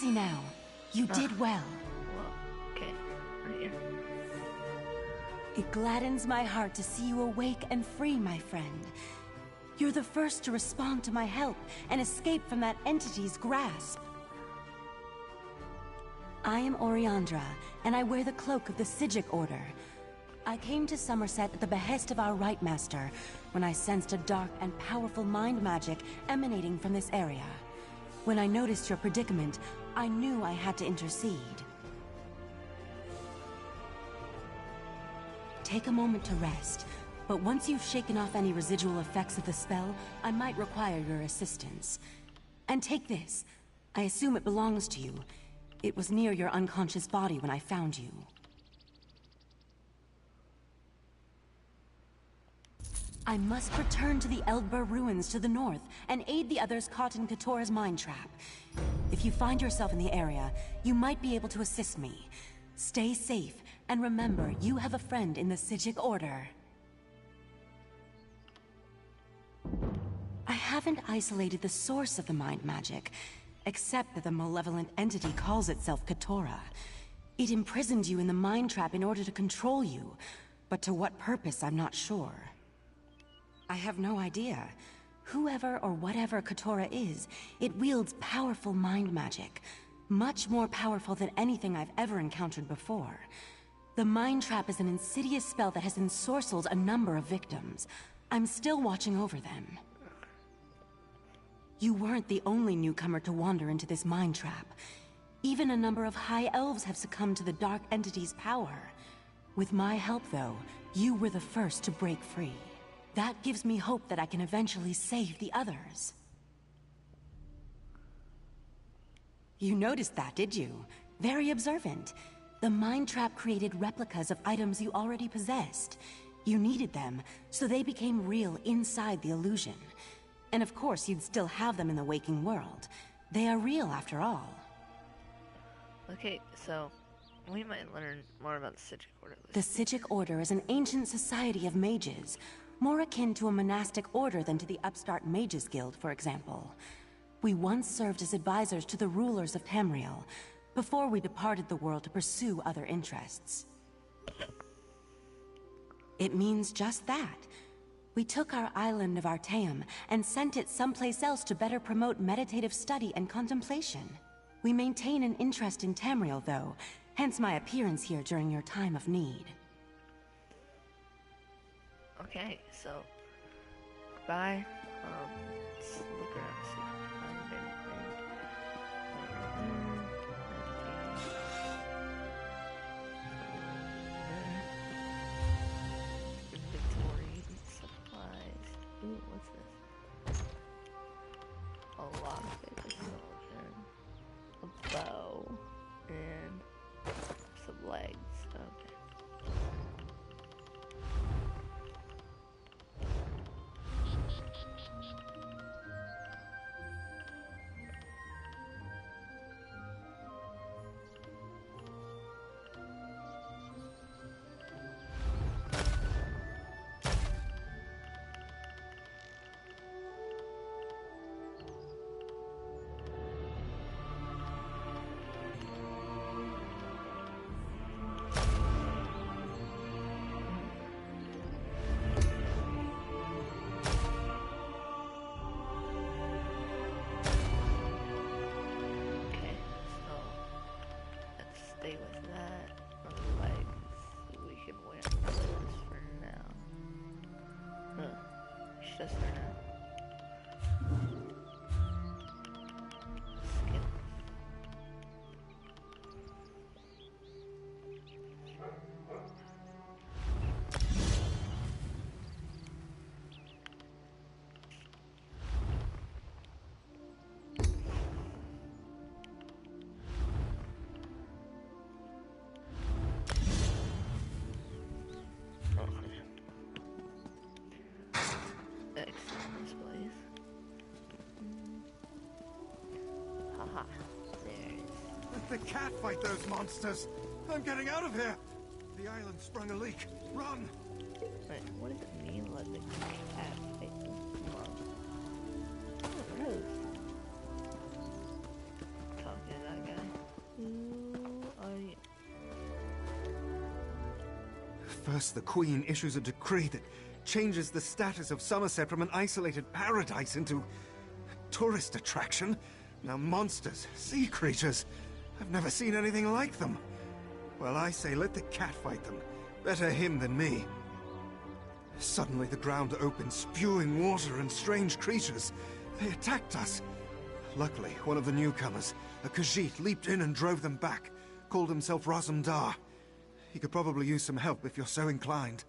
Easy now. You did well. Well, okay. Right here. It gladdens my heart to see you awake and free, my friend. You're the first to respond to my help and escape from that entity's grasp. I am Oriandra, and I wear the cloak of the Psijic Order. I came to Summerset at the behest of our Right Master when I sensed a dark and powerful mind magic emanating from this area. When I noticed your predicament, I knew I had to intercede. Take a moment to rest, but once you've shaken off any residual effects of the spell, I might require your assistance. And take this. I assume it belongs to you. It was near your unconscious body when I found you. I must return to the Eldbur ruins to the north and aid the others caught in Katora's mind trap. If you find yourself in the area, you might be able to assist me. Stay safe, and remember, you have a friend in the Psijic Order. I haven't isolated the source of the mind magic, except that the malevolent entity calls itself Katora. It imprisoned you in the mind trap in order to control you, but to what purpose I'm not sure. I have no idea. Whoever or whatever Katora is, it wields powerful mind magic. Much more powerful than anything I've ever encountered before. The mind trap is an insidious spell that has ensorcelled a number of victims. I'm still watching over them. You weren't the only newcomer to wander into this mind trap. Even a number of high elves have succumbed to the dark entity's power. With my help, though, you were the first to break free. That gives me hope that I can eventually save the others. You noticed that, did you? Very observant. The mind trap created replicas of items you already possessed. You needed them, so they became real inside the illusion. And of course, you'd still have them in the waking world. They are real, after all. Okay, so we might learn more about the Psijic Order. The Psijic Order is an ancient society of mages, more akin to a monastic order than to the upstart Mages Guild, for example. We once served as advisors to the rulers of Tamriel, before we departed the world to pursue other interests. It means just that. We took our island of Artaeum and sent it someplace else to better promote meditative study and contemplation. We maintain an interest in Tamriel, though, hence my appearance here during your time of need. Okay, so goodbye. Let's look around and see if we can find anything. Inventory, supplies. Ooh, what's this? A lockpick, a skeleton, a bow, and some legs. Okay. Stay with that. Legs, we can wear this for now. It's just for now. Skip. Excellent displays. Haha, there it is. Let the cat fight those monsters! I'm getting out of here! The island sprung a leak. Run! Wait, what does it mean, let the cat fight this monster? Oh, gross. Talking about guy. Who are you? First, the Queen issues a decree that changes the status of Summerset from an isolated paradise into a tourist attraction. Now monsters, sea creatures, I've never seen anything like them. Well, I say let the cat fight them. Better him than me. Suddenly the ground opened, spewing water and strange creatures. They attacked us. Luckily, one of the newcomers, a Khajiit, leaped in and drove them back. Called himself Razumdar. He could probably use some help if you're so inclined.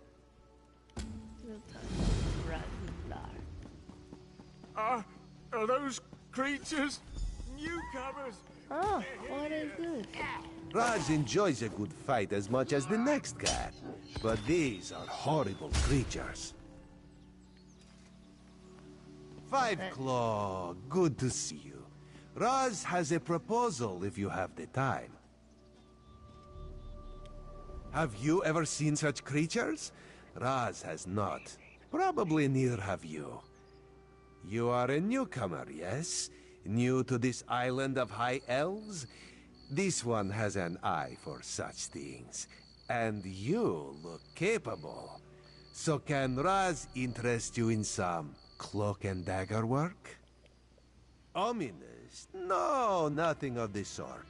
Are those creatures newcomers? Oh, what is this? Raj enjoys a good fight as much as the next cat, but these are horrible creatures. Five Claw, good to see you. Raz has a proposal if you have the time. Have you ever seen such creatures? Raz has not. Probably neither have you. You are a newcomer, yes? New to this island of high elves? This one has an eye for such things. And you look capable. So can Raz interest you in some cloak and dagger work? Ominous? No, nothing of the sort.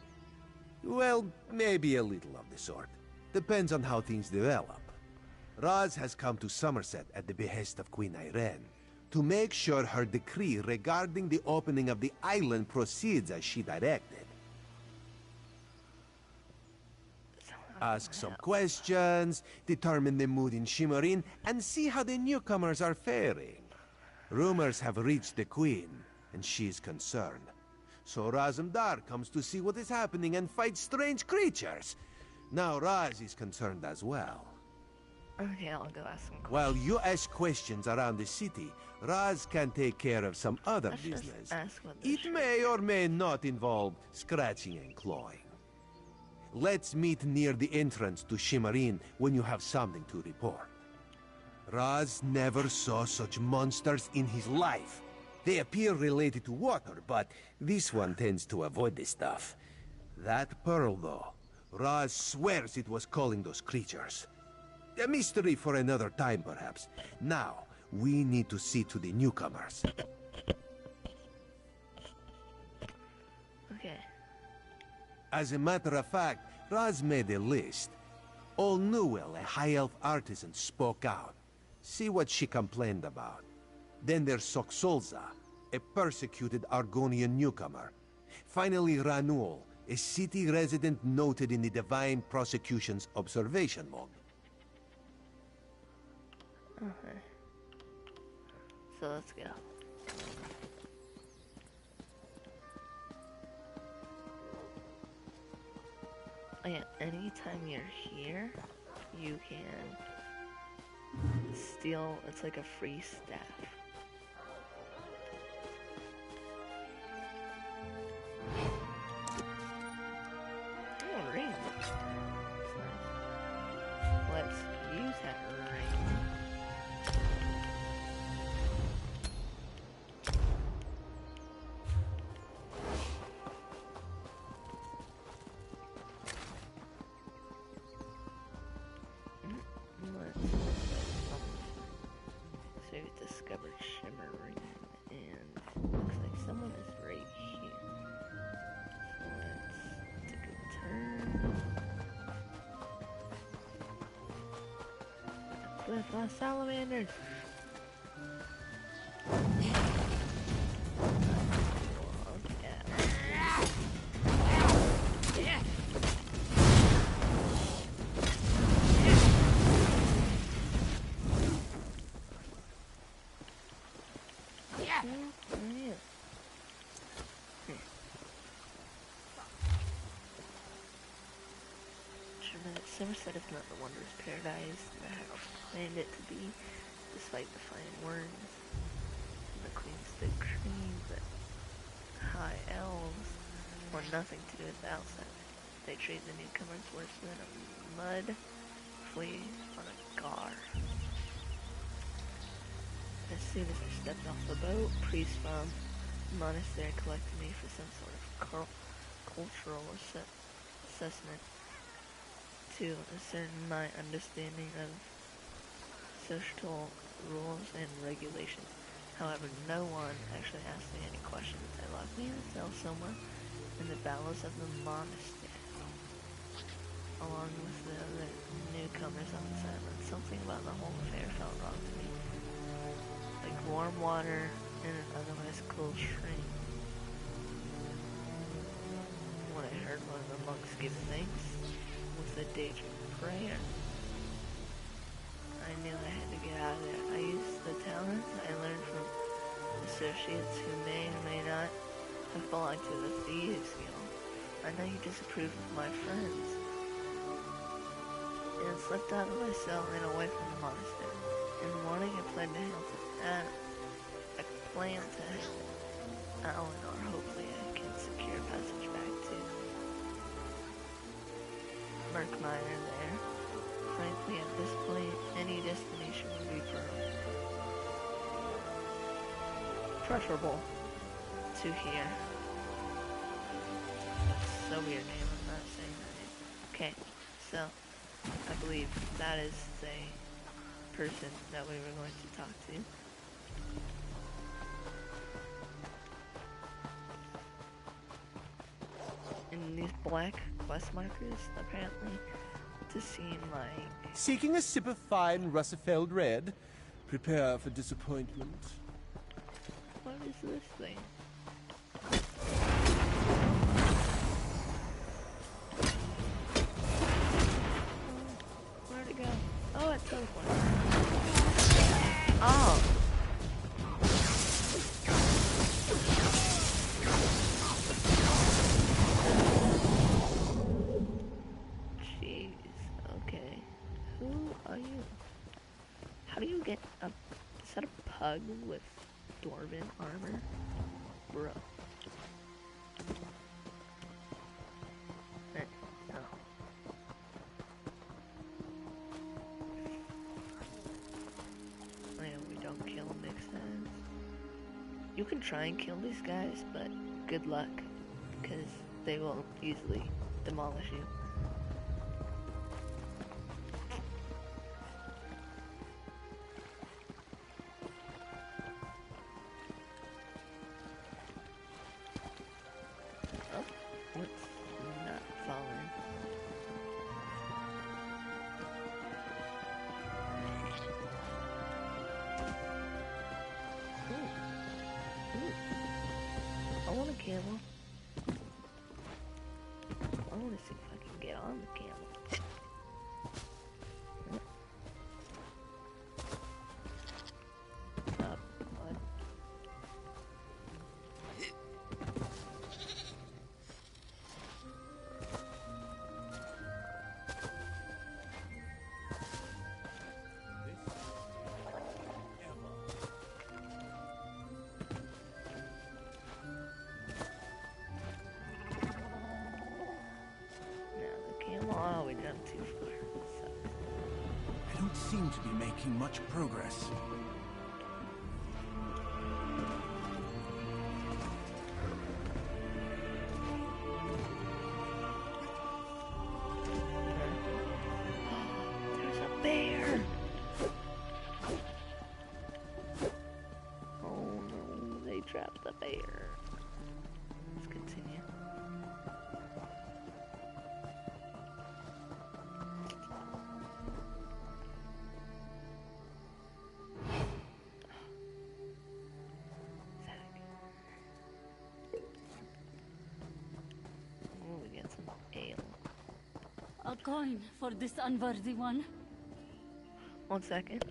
Well, maybe a little of the sort. Depends on how things develop. Raz has come to Summerset at the behest of Queen Irene to make sure her decree regarding the opening of the island proceeds as she directed. Ask some questions, determine the mood in Shimmerin, and see how the newcomers are faring. Rumors have reached the Queen, and she is concerned. So Razumdar comes to see what is happening and fight strange creatures. Now Raz is concerned as well. Okay, I'll go ask some questions. While you ask questions around the city, Raz can take care of some other Let's just business. ask what It may or may not involve scratching and clawing. Let's meet near the entrance to Shimmerin when you have something to report. Raz never saw such monsters in his life. They appear related to water, but this one tends to avoid this stuff. That pearl, though, Raz swears it was calling those creatures. A mystery for another time, perhaps. Now, we need to see to the newcomers. Okay. As a matter of fact, Raz made a list. Old Newell, a high elf artisan, spoke out. See what she complained about. Then there's Soxolza, a persecuted Argonian newcomer. Finally, Ranul, a city resident noted in the Divine Prosecution's observation log. Okay. So let's go. Oh yeah, anytime you're here, you can steal, it's like a free staff. Oh, ring. Let's use that ring. So we've discovered Shimmering, and looks like someone is right here. So let's take a turn. With salamanders. Summerset is not the wondrous paradise that I planned it to be, despite the fine words and the Queen's decree, but high elves want nothing to do with the outside. They treat the newcomers worse than a mud flea on a gar. As soon as I stepped off the boat, priests from the monastery collected me for some sort of cultural assessment to ascertain my understanding of social rules and regulations. However, no one actually asked me any questions. They locked me in a cell somewhere in the bowels of the monastery, along with the other newcomers on this island. Something about the whole affair felt wrong to me. Like warm water in an otherwise cool stream. When I heard one of the monks give thanks with a daydream prayer, I knew I had to get out of there. I used the talents I learned from associates who may or may not have belonged to the Thieves Guild. I know you disapprove of my friends. And slipped out of my cell and away from the monastery. In the morning, I planned to head to Alan, or hopefully I can secure passage back to Merkmire there. Frankly, at this point, any destination would be preferable to here. That's so weird name, I'm not saying that name. Okay, so I believe that is the person that we were going to talk to. And these black quest markers, apparently, to seem like... Seeking a sip of fine Russifeld red? Prepare for disappointment. What is this thing? Where'd it go? Oh, it teleported. Oh! Jeez, okay. Who are you? How do you get a... Is that a pug with dwarven armor? Bruh. No. Man, we don't kill mixed heads. You can try and kill these guys, but good luck, because they will easily demolish you. Oh, let's not fall in. I want a camel. I want to see if I can get on the camel. Up, bud. Oh, we jumped too far. I don't seem to be making much progress. There's a bear! Oh no, they trapped the bear. Let's continue. A coin for this unworthy one. 1 second.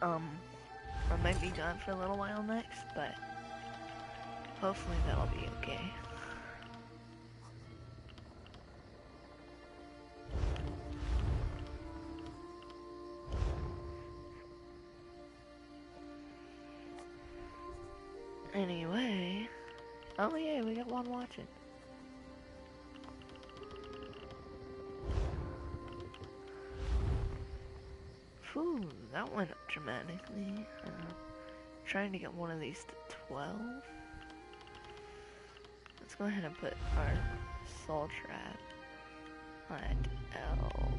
I might be gone for a little while next, but hopefully that'll be okay. Anyway, oh yeah, we got one watching. Phew, that went up dramatically. Trying to get one of these to 12. Let's go ahead and put our soul trap at L1.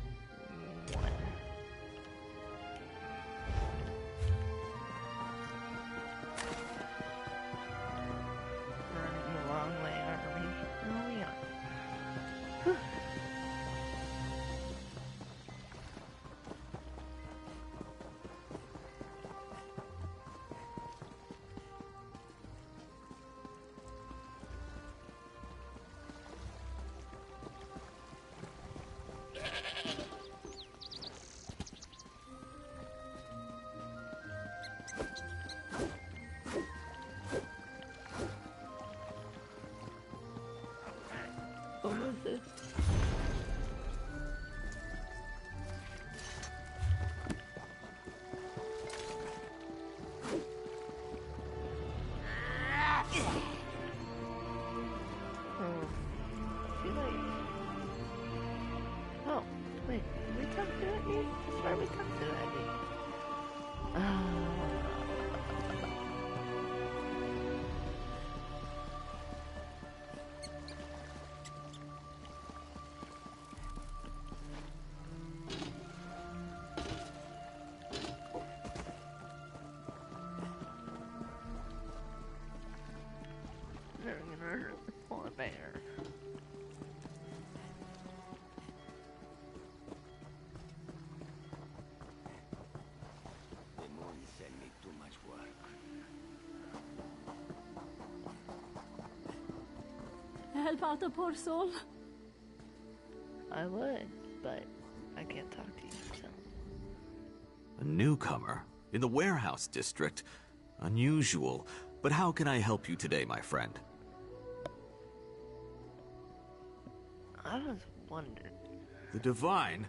Running the wrong way, aren't we? No, we aren't. Whew. What was this? Oh, wait, did we talk to it here? I swear we talked to it, I think. Never gonna hurt the poor bear. The moon sent me too much work. Help out the poor soul. I would, but I can't talk to you, so. A newcomer in the warehouse district. Unusual, but how can I help you today, my friend? I was wondering. The Divine?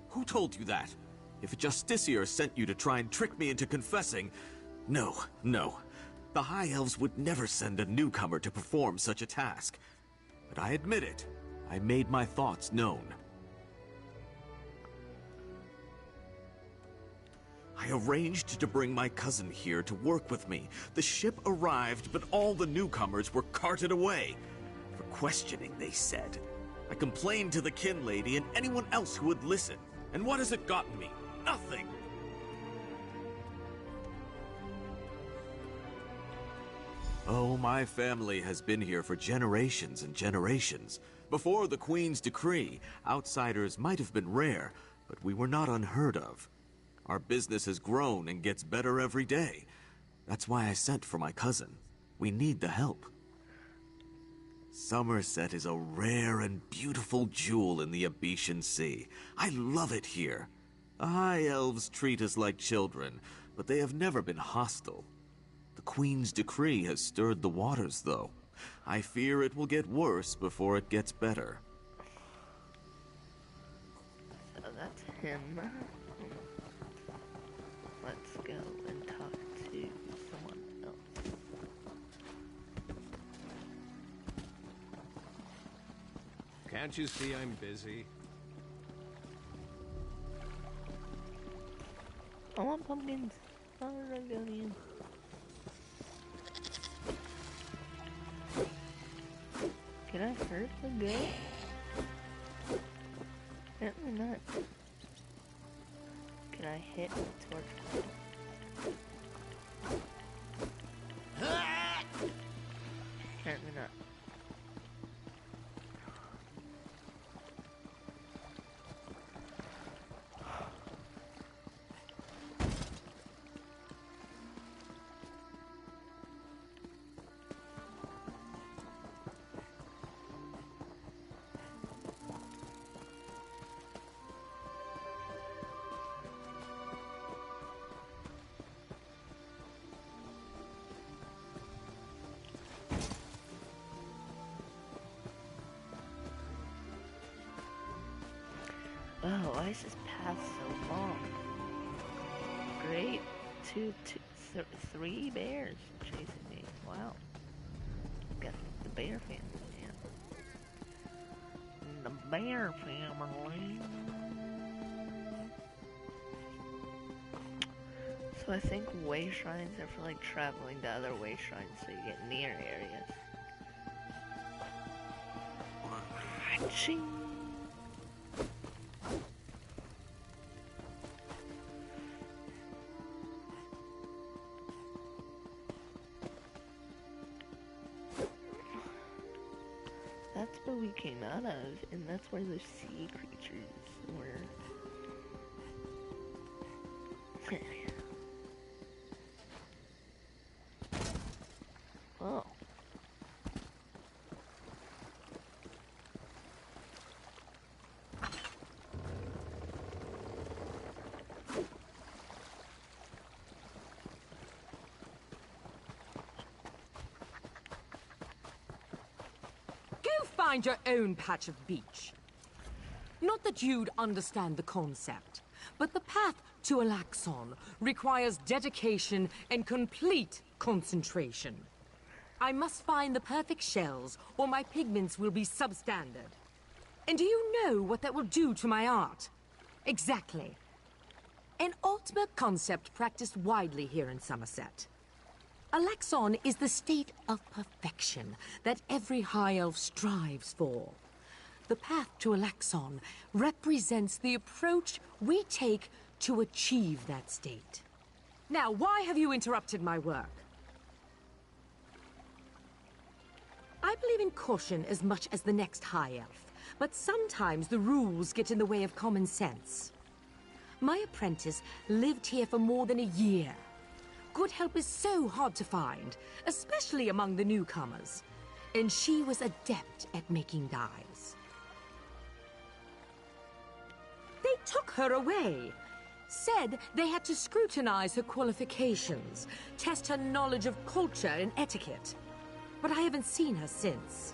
Who told you that? If a Justiciar sent you to try and trick me into confessing... No, no. The High Elves would never send a newcomer to perform such a task. But I admit it. I made my thoughts known. I arranged to bring my cousin here to work with me. The ship arrived, but all the newcomers were carted away. For questioning, they said. I complained to the kin lady and anyone else who would listen. And what has it gotten me? Nothing! Oh, my family has been here for generations and generations. Before the Queen's decree, outsiders might have been rare, but we were not unheard of. Our business has grown and gets better every day. That's why I sent for my cousin. We need the help. Summerset is a rare and beautiful jewel in the Abetian Sea. I love it here. The High Elves treat us like children, but they have never been hostile. The Queen's decree has stirred the waters, though. I fear it will get worse before it gets better. So that's him. Let's go and talk to someone else. Can't you see I'm busy? I want pumpkins. Oh, Ragonian. Can I hurt the goat? Apparently not. Can I hit the torch? Apparently not. Why is this path so long? Great. Three bears chasing me. Wow. Got the bear family, man. The bear family. So I think way shrines are for like traveling to other way shrines so you get near areas. Ching. That's where we came out of, and that's where the sea creatures were. Oh. Find your own patch of beach. Not that you'd understand the concept, but the path to Alaxon requires dedication and complete concentration. I must find the perfect shells, or my pigments will be substandard. And do you know what that will do to my art? Exactly. An ultimate concept practiced widely here in Summerset. Alaxon is the state of perfection that every high elf strives for. The path to Alaxon represents the approach we take to achieve that state. Now, why have you interrupted my work? I believe in caution as much as the next high elf, but sometimes the rules get in the way of common sense. My apprentice lived here for more than a year. Good help is so hard to find, especially among the newcomers. And she was adept at making dyes. They took her away. Said they had to scrutinize her qualifications, test her knowledge of culture and etiquette. But I haven't seen her since.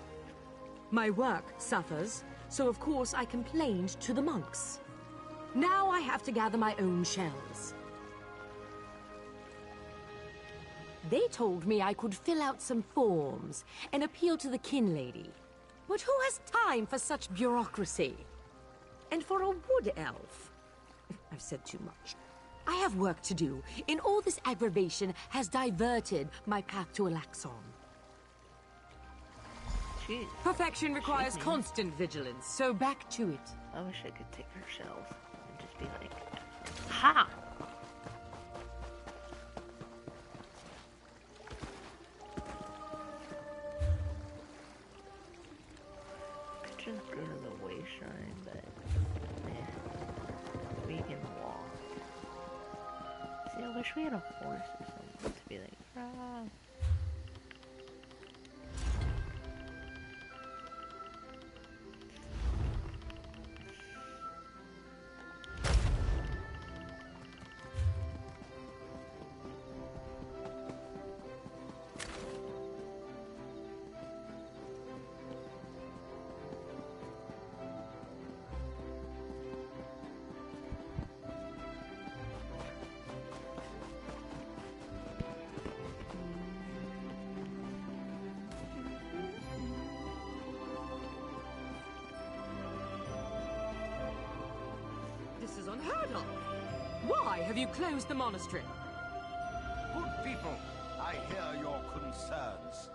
My work suffers, so of course I complained to the monks. Now I have to gather my own shells. They told me I could fill out some forms and appeal to the kin lady. But who has time for such bureaucracy? And for a wood elf? I've said too much. I have work to do, and all this aggravation has diverted my path to Alaxon. Jeez. Perfection requires constant vigilance, so back to it. I wish I could take her shells and just be like, ha! Just go to the way shrine, but we can walk. See, I wish we had a horse or something to be like, ah. This is unheard of. Why have you closed the monastery? Good people, I hear your concerns.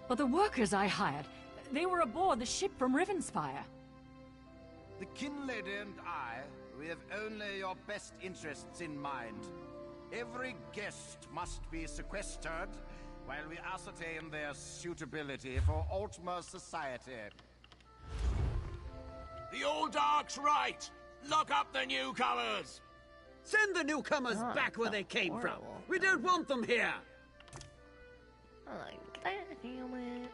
But the workers I hired, they were aboard the ship from Rivenspire. The kin lady and I, we have only your best interests in mind. Every guest must be sequestered while we ascertain their suitability for Altmer society. The old Dark's right! Lock up the newcomers! Send the newcomers back where they came from. We don't want them here. I like that helmet.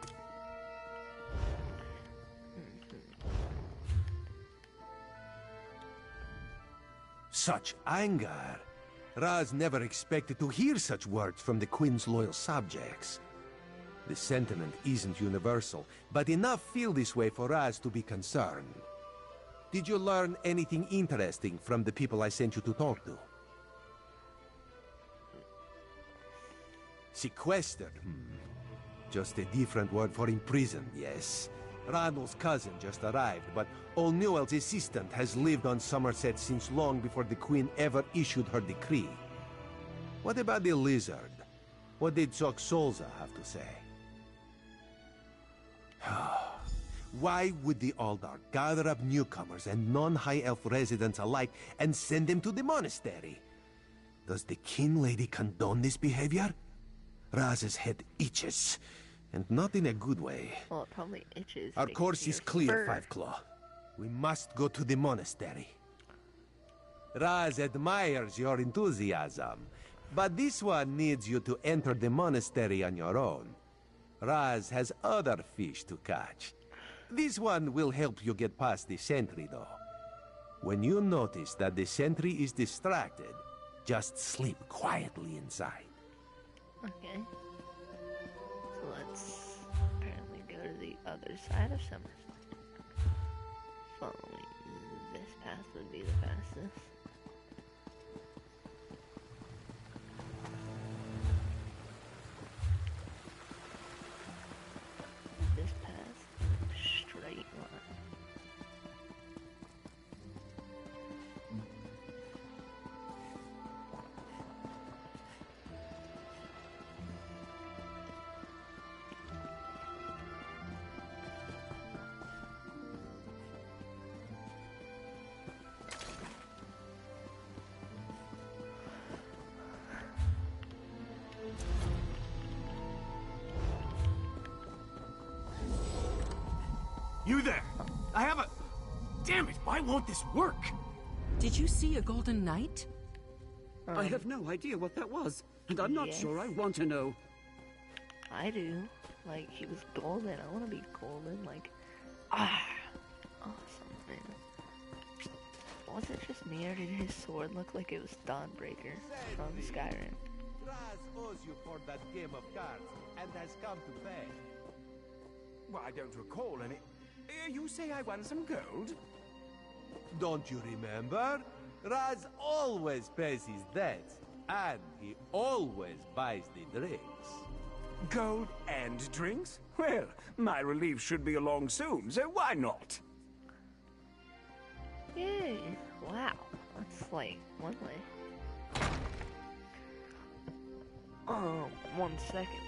Such anger. Raz never expected to hear such words from the Queen's loyal subjects. The sentiment isn't universal, but enough feel this way for Raz to be concerned. Did you learn anything interesting from the people I sent you to talk to? Sequestered, Just a different word for imprisoned, yes. Ronald's cousin just arrived, but O'Newell's assistant has lived on Summerset since long before the Queen ever issued her decree. What about the lizard? What did Solza have to say? Why would the Aldar gather up newcomers and non-High Elf residents alike and send them to the monastery? Does the King Lady condone this behavior? Raz's head itches, and not in a good way. Well, it probably itches. Our course is clear, Five Claw. We must go to the monastery. Raz admires your enthusiasm, but this one needs you to enter the monastery on your own. Raz has other fish to catch. This one will help you get past the sentry, though. When you notice that the sentry is distracted, just sleep quietly inside. Okay. So let's apparently go to the other side of Summerset. Following this path would be the fastest. This path, straight line. You there! I have a... Damn it, why won't this work? Did you see a golden knight? I have no idea what that was, and I'm not sure I want to know. I do. Like, he was golden. I want to be golden. Like, awesome, man. Was it just me, or did his sword look like it was Dawnbreaker from Skyrim? Raz owes you for that game of cards, and has come to pay. Well, I don't recall any... You say I won some gold? Don't you remember? Raz always pays his debts, and he always buys the drinks. Gold and drinks? Well, my relief should be along soon, so why not? Yay! Wow, that's like one way. 1 second.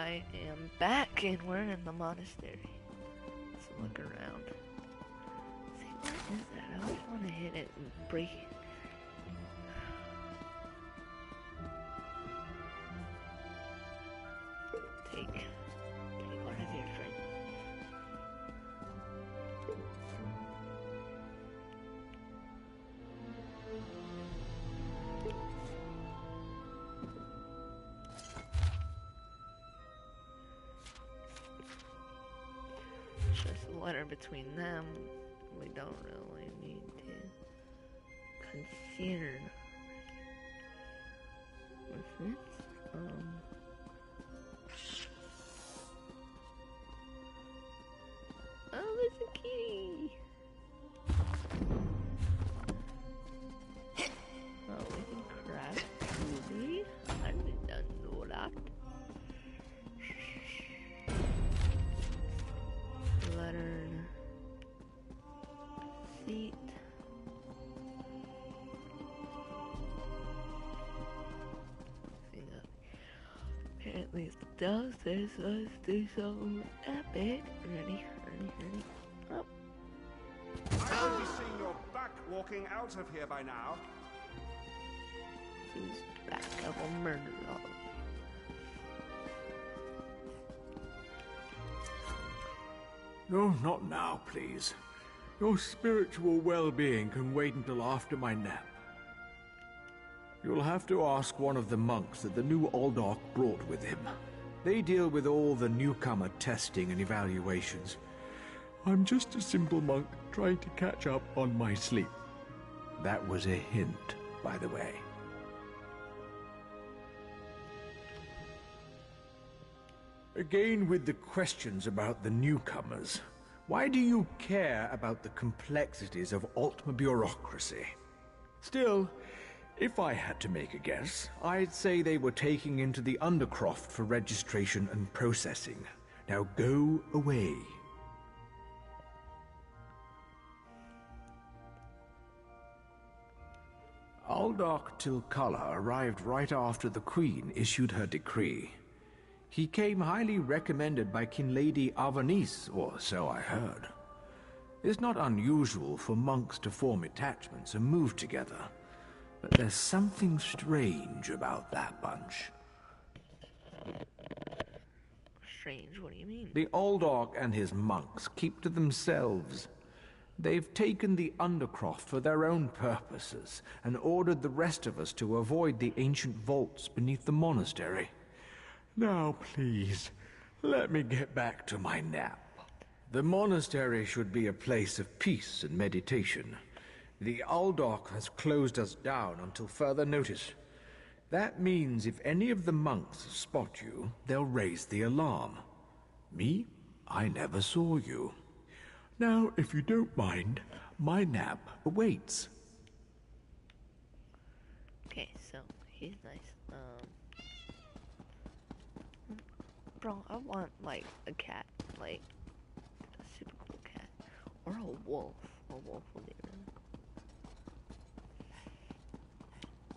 I am back and we're in the monastery. Let's look around. See, what is that? I always want to hit it and break it. Take one of your friends. Just a letter between them. We don't really need to consider. What's this? Oh, there's a key. Oh, we can craft jewelry. I didn't know that. Letter. Seat. Apparently it's downstairs, so let's do something epic. Ready? Up. I should be seeing your back walking out of here by now. Who's back? I will murder all of them. No, not now, please. Your spiritual well-being can wait until after my nap. You'll have to ask one of the monks that the new Aldork brought with him. They deal with all the newcomer testing and evaluations. I'm just a simple monk trying to catch up on my sleep. That was a hint, by the way. Again with the questions about the newcomers. Why do you care about the complexities of Altma bureaucracy? Still, if I had to make a guess, I'd say they were taking into the Undercroft for registration and processing. Now go away. Aldork Tilkala arrived right after the Queen issued her decree. He came highly recommended by King Lady Avanice, or so I heard. It's not unusual for monks to form attachments and move together, but there's something strange about that bunch. Strange? What do you mean? The Aldork and his monks keep to themselves. They've taken the Undercroft for their own purposes and ordered the rest of us to avoid the ancient vaults beneath the monastery. Now, please, let me get back to my nap. The monastery should be a place of peace and meditation. The Aldork has closed us down until further notice. That means if any of the monks spot you, they'll raise the alarm. Me? I never saw you. Now, if you don't mind, my nap awaits. Okay, so he's nice. Bro, I want like a cat, like a super cool cat, or a wolf. A wolf would be really.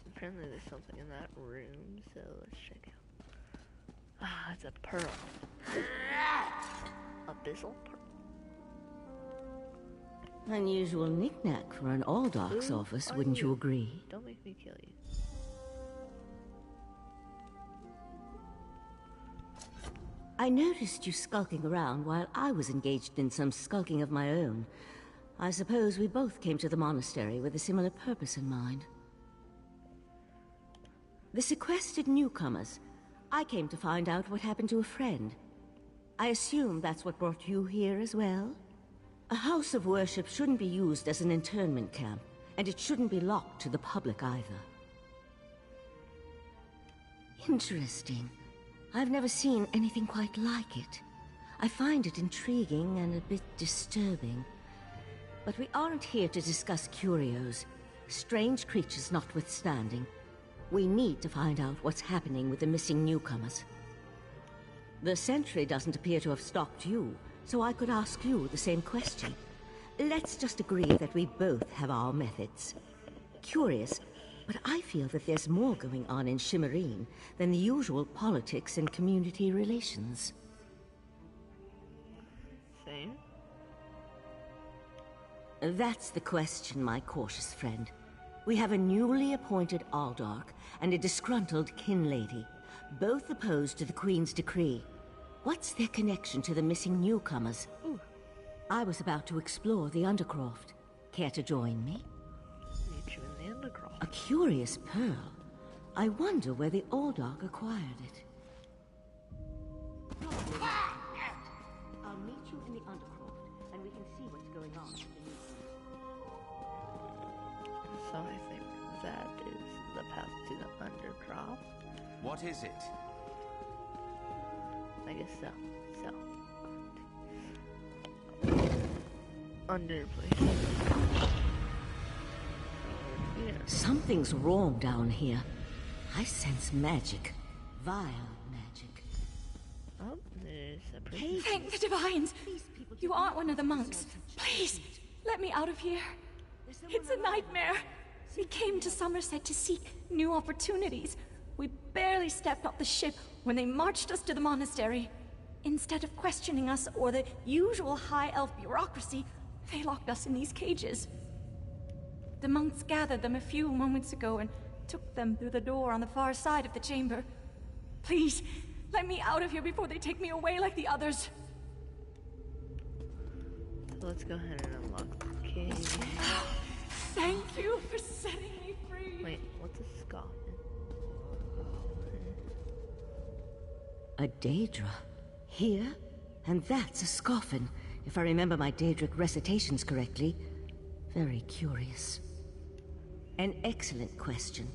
Apparently, there's something in that room, so let's check out. Ah, it's a pearl. Abyssal pearl. Unusual knick-knack for an Aldork's office, wouldn't you agree? Don't make me kill you. I noticed you skulking around while I was engaged in some skulking of my own. I suppose we both came to the monastery with a similar purpose in mind. The sequestered newcomers. I came to find out what happened to a friend. I assume that's what brought you here as well? A house of worship shouldn't be used as an internment camp, and it shouldn't be locked to the public either. Interesting. I've never seen anything quite like it. I find it intriguing and a bit disturbing. But we aren't here to discuss curios. Strange creatures notwithstanding, we need to find out what's happening with the missing newcomers. The sentry doesn't appear to have stalked you, so I could ask you the same question. Let's just agree that we both have our methods. Curious, But I feel that there's more going on in Shimmerine than the usual politics and community relations. Same? That's the question, my cautious friend. We have a newly appointed Aldark and a disgruntled kin lady, both opposed to the Queen's decree. What's their connection to the missing newcomers? Ooh. I was about to explore the Undercroft. Care to join me? Meet you in the Undercroft. A curious pearl. I wonder where the Aldark acquired it. I'll meet you in the Undercroft, and we can see what's going on. So I think that is the path to the Undercroft. What is it? I guess so. Under place. Yeah. Something's wrong down here. I sense magic. Vile magic. Oh, there's a priest. Thank the divines! You aren't one of the monks. Please, let me out of here. It's a nightmare. We came to Summerset to seek new opportunities. We barely stepped off the ship when they marched us to the monastery. Instead of questioning us or the usual high elf bureaucracy, they locked us in these cages. The monks gathered them a few moments ago and took them through the door on the far side of the chamber. Please, let me out of here before they take me away like the others. So let's go ahead and unlock the cage. Thank you for setting me free. Wait, what's a scoffin? A Daedra. Here? And that's a scoffin, if I remember my Daedric recitations correctly. Very curious. An excellent question,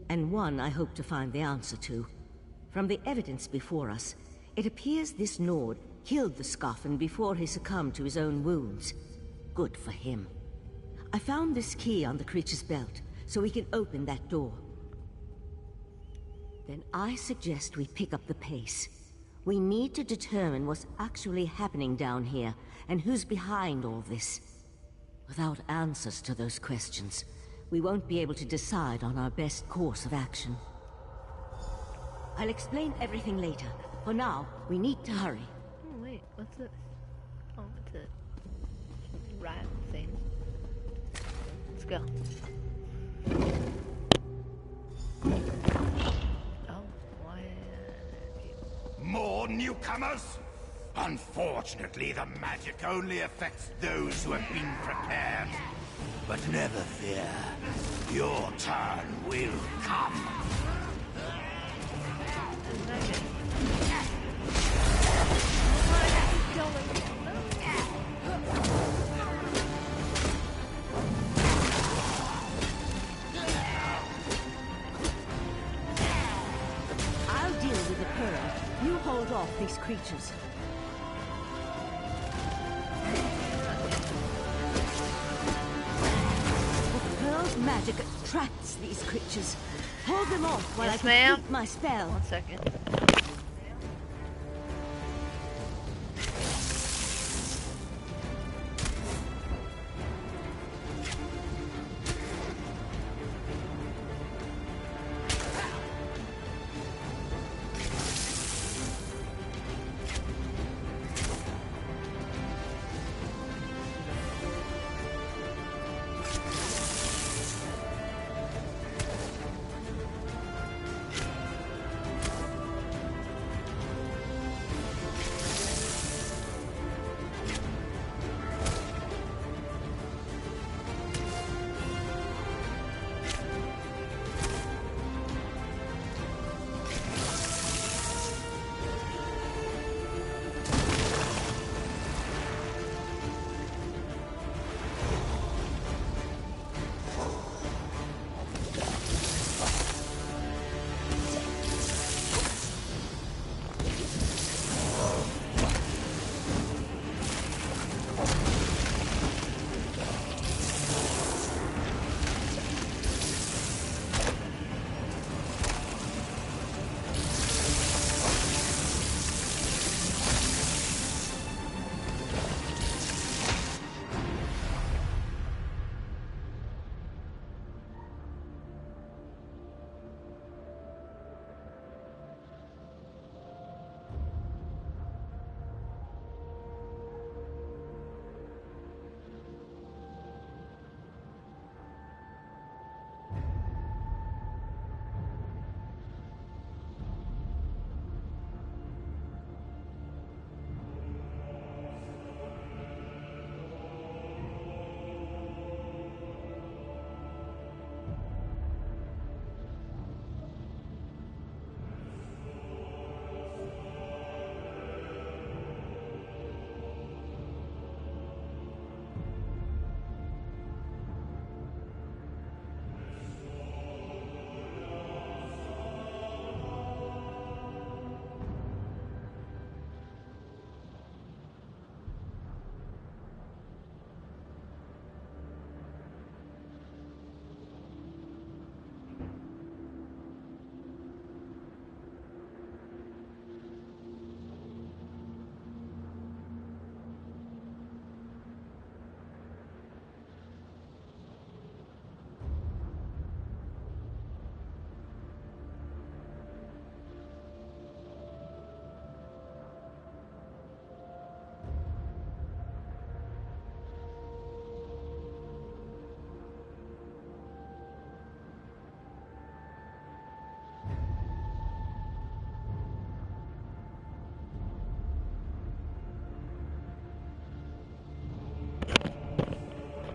and one I hope to find the answer to. From the evidence before us, it appears this Nord killed the scoffin before he succumbed to his own wounds. Good for him. I found this key on the creature's belt, so we can open that door. Then I suggest we pick up the pace. We need to determine what's actually happening down here, and who's behind all this. Without answers to those questions, we won't be able to decide on our best course of action. I'll explain everything later. For now, we need to hurry. Oh, wait, what's this? Oh, it's a rat thing. Let's go. Oh, why More newcomers? Unfortunately, the magic only affects those who have been prepared. But never fear, your turn will come. I'll deal with the pearl. You hold off these creatures. The pearl's magic attracts these creatures. Hold them off while I complete my spell. 1 second.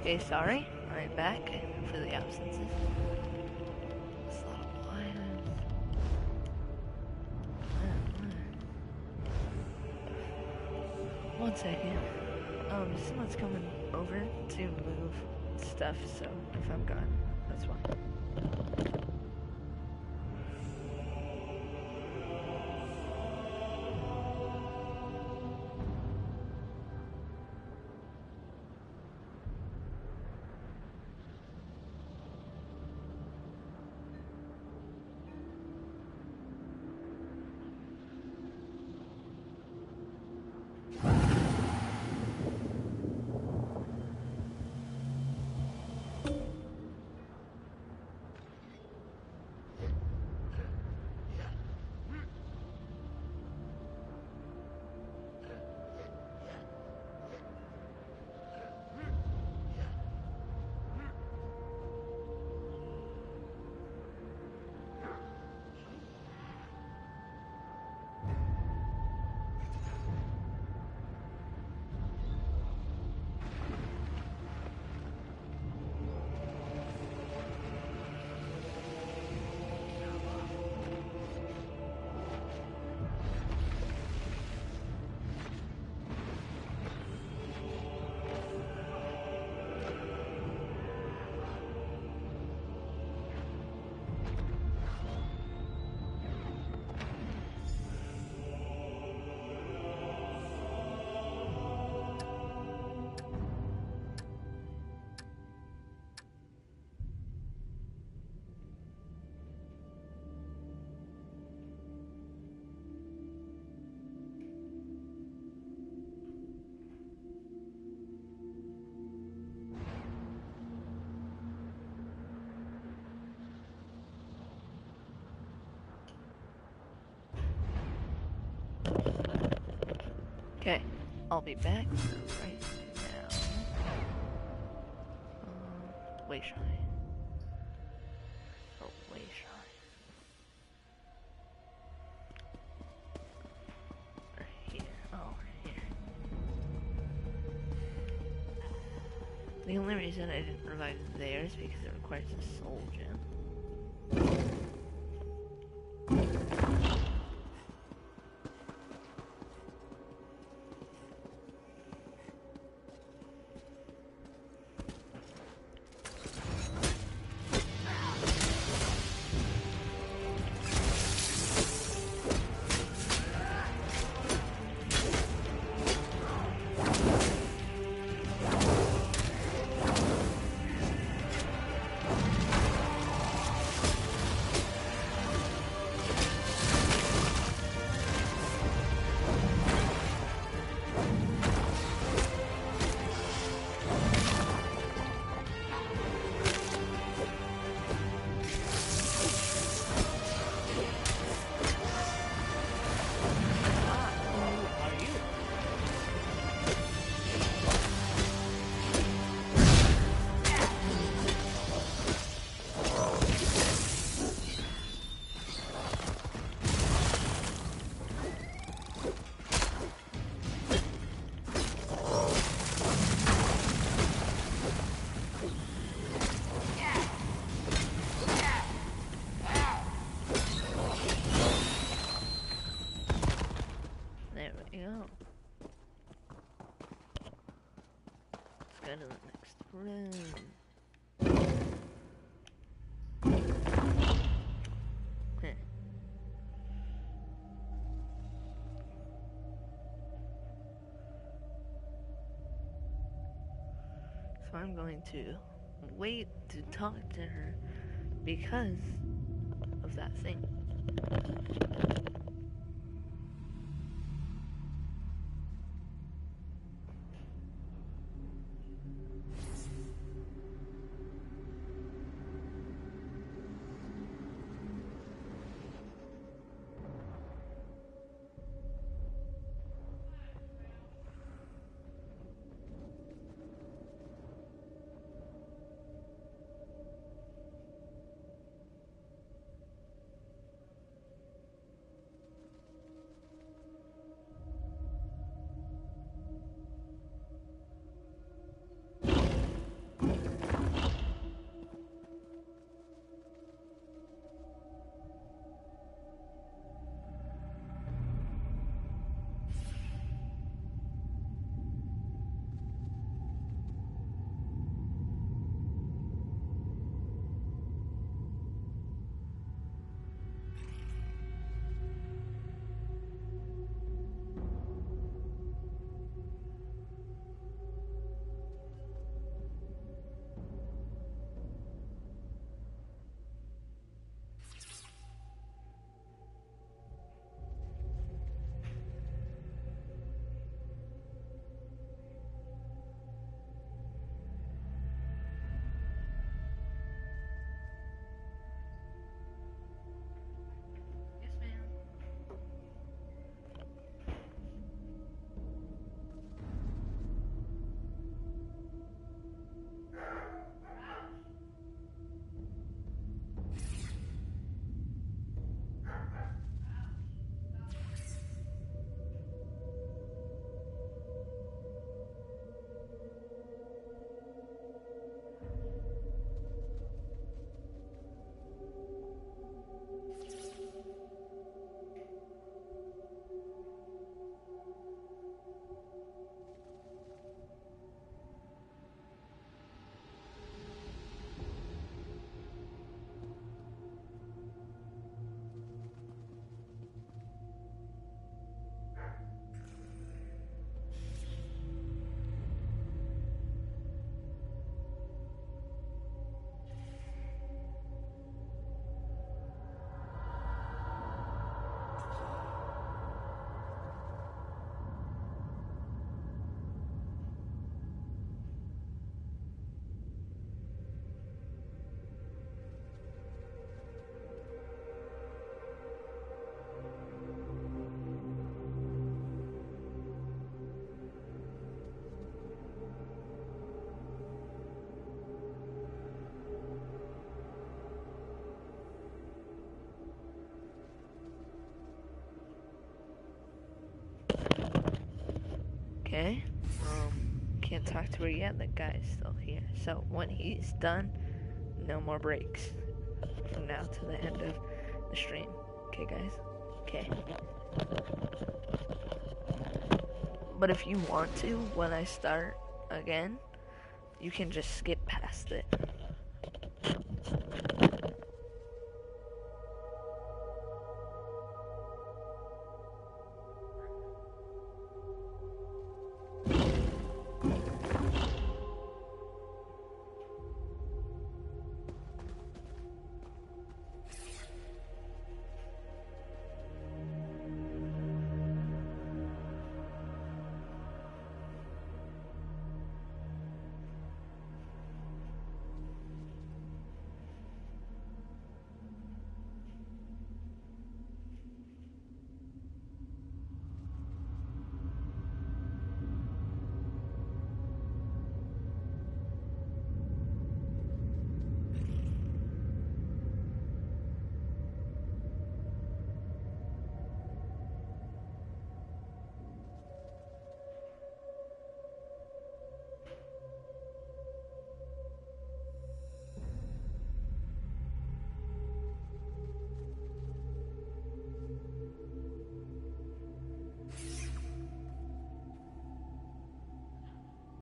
Okay, sorry. I'm back for the absences. It's a lot of items. One second. Someone's coming over to move stuff, so if I'm gone, that's why. Okay, I'll be back right now. Way shy. Oh, way shy. Right here. Oh, right here. The only reason I didn't revive there is because it requires a soul gem. Go to the next room. Heh. So I'm going to wait to talk to her because of that thing. Okay. Can't talk to her yet. The guy's still here. So when he's done, no more breaks from now to the end of the stream. Okay, guys? Okay. But if you want to, when I start again, you can just skip past it.